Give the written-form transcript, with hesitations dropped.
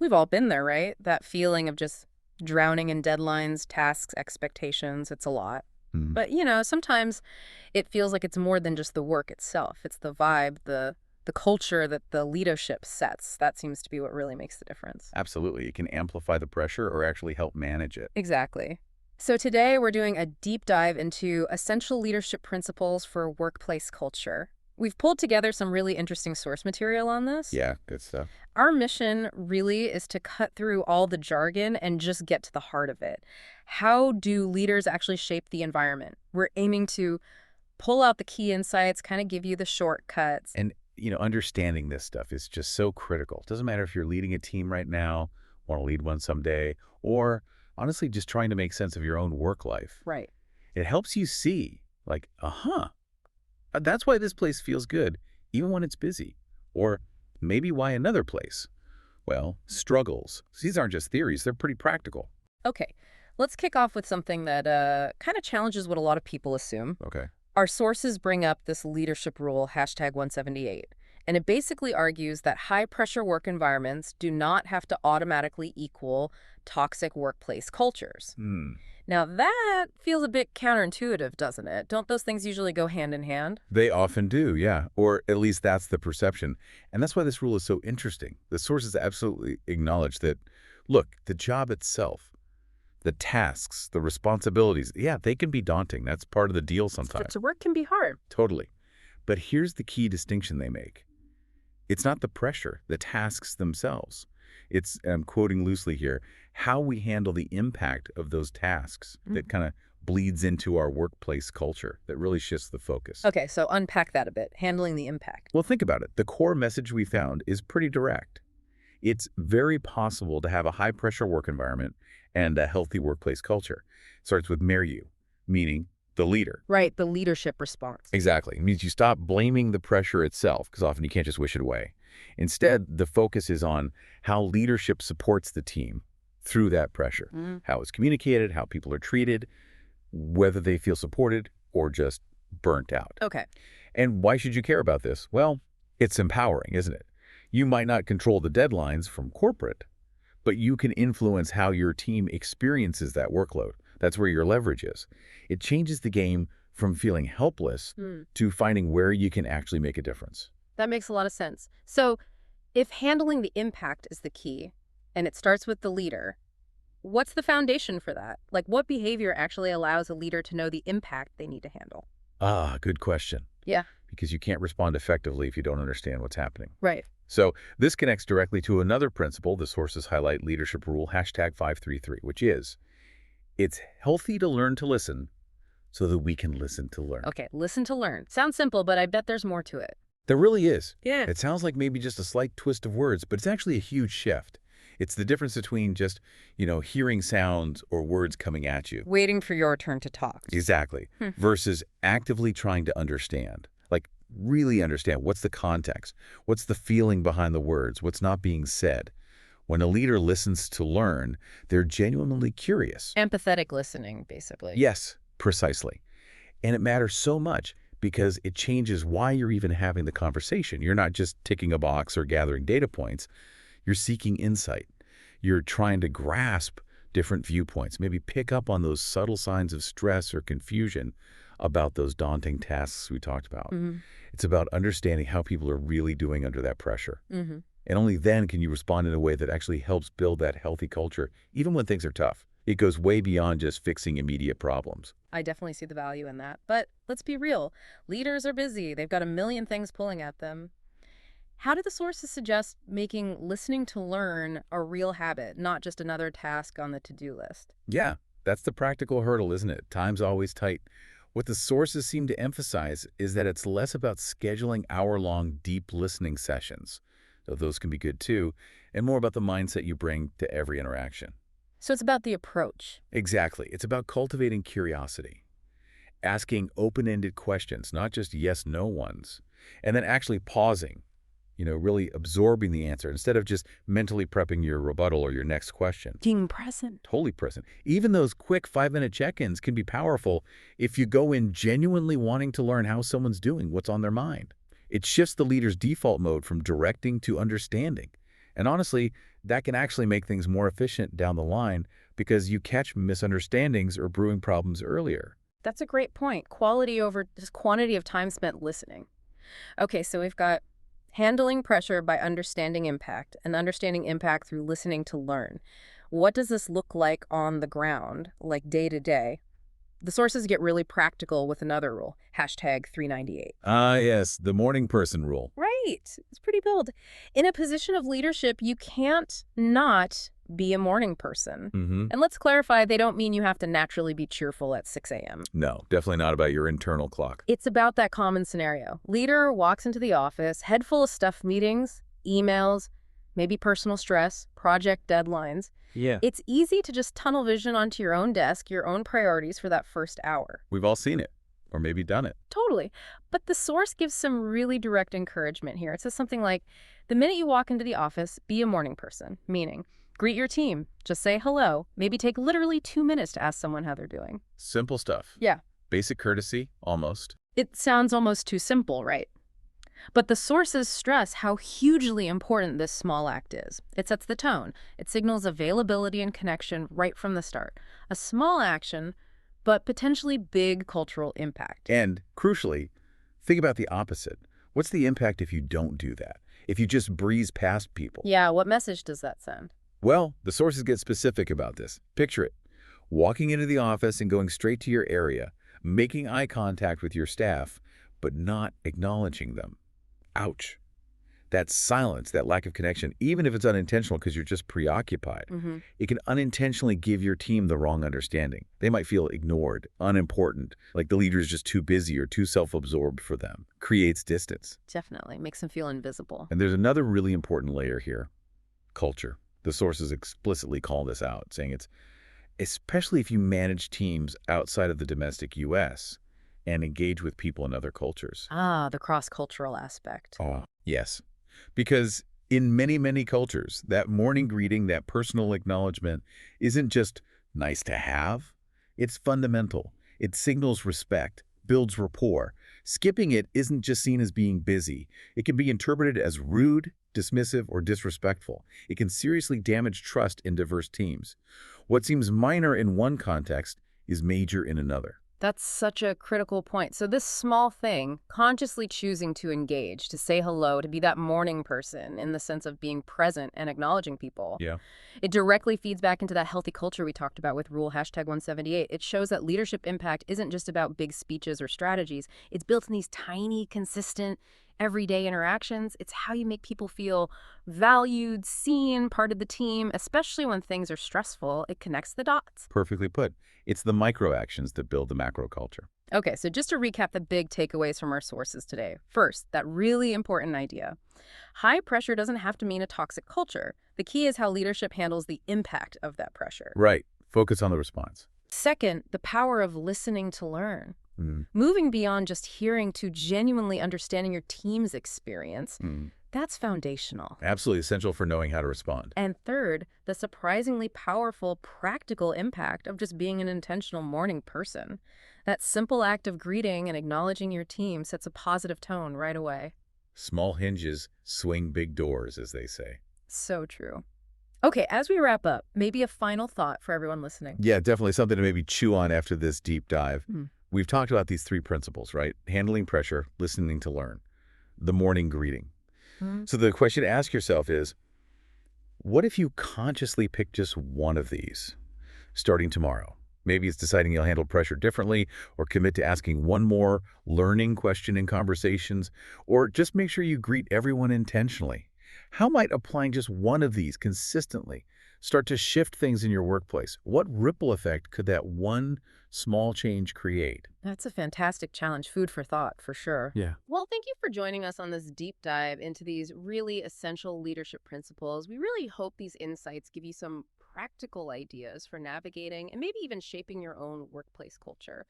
We've all been there, right? That feeling of just drowning in deadlines, tasks, expectations. It's a lot. Hmm. But, sometimes it feels like it's more than just the work itself. It's the vibe, the culture that the leadership sets. That seems to be what really makes the difference. Absolutely. It can amplify the pressure or actually help manage it. Exactly. So today we're doing a deep dive into essential leadership principles for workplace culture. We've pulled together some really interesting source material on this. Yeah, good stuff. Our mission really is to cut through all the jargon and just get to the heart of it. How do leaders actually shape the environment? We're aiming to pull out the key insights, kind of give you the shortcuts. And, understanding this stuff is just so critical. It doesn't matter if you're leading a team right now, want to lead one someday, or honestly, just trying to make sense of your own work life. Right. It helps you see, like, that's why this place feels good, even when it's busy. Or maybe why another place, well, struggles. These aren't just theories, they're pretty practical. Okay, let's kick off with something that kind of challenges what a lot of people assume. Okay. Our sources bring up this leadership rule, hashtag 178, and it basically argues that high-pressure work environments do not have to automatically equal toxic workplace cultures. Hmm. Now, that feels a bit counterintuitive, doesn't it? Don't those things usually go hand in hand? They often do, yeah. Or at least that's the perception. And that's why this rule is so interesting. The sources absolutely acknowledge that, look, the job itself, the tasks, the responsibilities, yeah, they can be daunting. That's part of the deal sometimes. Strips of work can be hard. Totally. But here's the key distinction they make. It's not the pressure, the tasks themselves. It's, I'm quoting loosely here, how we handle the impact of those tasks that kind of bleeds into our workplace culture, that really shifts the focus. Okay, so unpack that a bit, handling the impact. Well, think about it. The core message we found is pretty direct. It's very possible to have a high-pressure work environment and a healthy workplace culture. It starts with Meryu, meaning the leader. Right, the leadership response. Exactly. It means you stop blaming the pressure itself, because often you can't just wish it away. Instead, the focus is on how leadership supports the team through that pressure, how it's communicated, how people are treated, whether they feel supported or just burnt out. Okay. And why should you care about this? Well, it's empowering, isn't it? You might not control the deadlines from corporate, but you can influence how your team experiences that workload. That's where your leverage is. It changes the game from feeling helpless to finding where you can actually make a difference. That makes a lot of sense. So if handling the impact is the key, and it starts with the leader, what's the foundation for that? Like, what behavior actually allows a leader to know the impact they need to handle? Ah, good question. Yeah. Because you can't respond effectively if you don't understand what's happening. Right. So this connects directly to another principle the sources highlight, leadership rule, hashtag 533, which is, it's healthy to learn to listen so that we can listen to learn. Okay, listen to learn. Sounds simple, but I bet there's more to it. There really is. Yeah. It sounds like maybe just a slight twist of words, but it's actually a huge shift. It's the difference between just, hearing sounds or words coming at you. Waiting for your turn to talk. Exactly. Versus actively trying to understand. Like, really understand what's the context, what's the feeling behind the words, what's not being said. When a leader listens to learn, they're genuinely curious. Empathetic listening, basically. Yes, precisely. And it matters so much because it changes why you're even having the conversation. You're not just ticking a box or gathering data points. You're seeking insight. You're trying to grasp different viewpoints, maybe pick up on those subtle signs of stress or confusion about those daunting tasks we talked about. It's about understanding how people are really doing under that pressure. And only then can you respond in a way that actually helps build that healthy culture, even when things are tough. It goes way beyond just fixing immediate problems. I definitely see the value in that. But let's be real. Leaders are busy. They've got a million things pulling at them. How do the sources suggest making listening to learn a real habit, not just another task on the to-do list? Yeah, that's the practical hurdle, isn't it? Time's always tight. What the sources seem to emphasize is that it's less about scheduling hour-long deep listening sessions, though those can be good too, and more about the mindset you bring to every interaction. So it's about the approach. Exactly. It's about cultivating curiosity, asking open-ended questions, not just yes-no ones, and then actually pausing, really absorbing the answer instead of just mentally prepping your rebuttal or your next question. Being present. Totally present. Even those quick 5-minute check-ins can be powerful if you go in genuinely wanting to learn how someone's doing, what's on their mind. It shifts the leader's default mode from directing to understanding. And honestly, that can actually make things more efficient down the line because you catch misunderstandings or brewing problems earlier. That's a great point. Quality over just quantity of time spent listening. Okay, so we've got handling pressure by understanding impact and understanding impact through listening to learn. What does this look like on the ground, like day to day? The sources get really practical with another rule, hashtag 398. Ah, yes, the morning person rule. Right. It's pretty bold. In a position of leadership, you can't not be a morning person. Mm-hmm. And let's clarify, they don't mean you have to naturally be cheerful at 6 a.m. No, definitely not about your internal clock. It's about that common scenario. Leader walks into the office, head full of stuff, meetings, emails, maybe personal stress, project deadlines. Yeah. It's easy to just tunnel vision onto your own desk, your own priorities for that first hour. We've all seen it, or maybe done it. Totally. But the source gives some really direct encouragement here. It says something like, the minute you walk into the office, be a morning person, meaning greet your team, just say hello, maybe take literally 2 minutes to ask someone how they're doing. Simple stuff. Yeah. Basic courtesy, almost. It sounds almost too simple, right? But the sources stress how hugely important this small act is. It sets the tone. It signals availability and connection right from the start. A small action, but potentially big cultural impact. And, crucially, think about the opposite. What's the impact if you don't do that? If you just breeze past people? Yeah, what message does that send? Well, the sources get specific about this. Picture it. Walking into the office and going straight to your area, making eye contact with your staff, but not acknowledging them. Ouch. That silence, that lack of connection, even if it's unintentional because you're just preoccupied, it can unintentionally give your team the wrong understanding. They might feel ignored, unimportant, like the leader is just too busy or too self-absorbed for them. Creates distance. Definitely. Makes them feel invisible. And there's another really important layer here. Culture. The sources explicitly call this out, saying it's especially if you manage teams outside of the domestic U.S. and engage with people in other cultures. Ah, the cross-cultural aspect. Oh, yes. Because in many, many cultures, that morning greeting, that personal acknowledgement isn't just nice to have. It's fundamental. It signals respect, builds rapport. Skipping it isn't just seen as being busy. It can be interpreted as rude, dismissive, or disrespectful. It can seriously damage trust in diverse teams. What seems minor in one context is major in another. That's such a critical point. So this small thing, consciously choosing to engage, to say hello, to be that morning person in the sense of being present and acknowledging people, Yeah. it directly feeds back into that healthy culture we talked about with Rule hashtag 178. It shows that leadership impact isn't just about big speeches or strategies. It's built in these tiny, consistent, everyday interactions. It's how you make people feel valued, seen, part of the team, especially when things are stressful. It connects the dots. Perfectly put. It's the micro actions that build the macro culture. Okay, so just to recap the big takeaways from our sources today. First, that really important idea. High pressure doesn't have to mean a toxic culture. The key is how leadership handles the impact of that pressure. Right. Focus on the response. Second, the power of listening to learn. Mm. Moving beyond just hearing to genuinely understanding your team's experience, that's foundational. Absolutely essential for knowing how to respond. And third, the surprisingly powerful practical impact of just being an intentional morning person. That simple act of greeting and acknowledging your team sets a positive tone right away. Small hinges swing big doors, as they say. So true. Okay, as we wrap up, maybe a final thought for everyone listening. Yeah, definitely something to maybe chew on after this deep dive. We've talked about these 3 principles, right? Handling pressure, listening to learn, the morning greeting. So the question to ask yourself is, what if you consciously pick just one of these starting tomorrow? Maybe it's deciding you'll handle pressure differently, or commit to asking one more learning question in conversations, or just make sure you greet everyone intentionally. How might applying just one of these consistently start to shift things in your workplace? What ripple effect could that one small change create? That's a fantastic challenge. Food for thought, for sure. Yeah. Well, thank you for joining us on this deep dive into these really essential leadership principles. We really hope these insights give you some practical ideas for navigating and maybe even shaping your own workplace culture.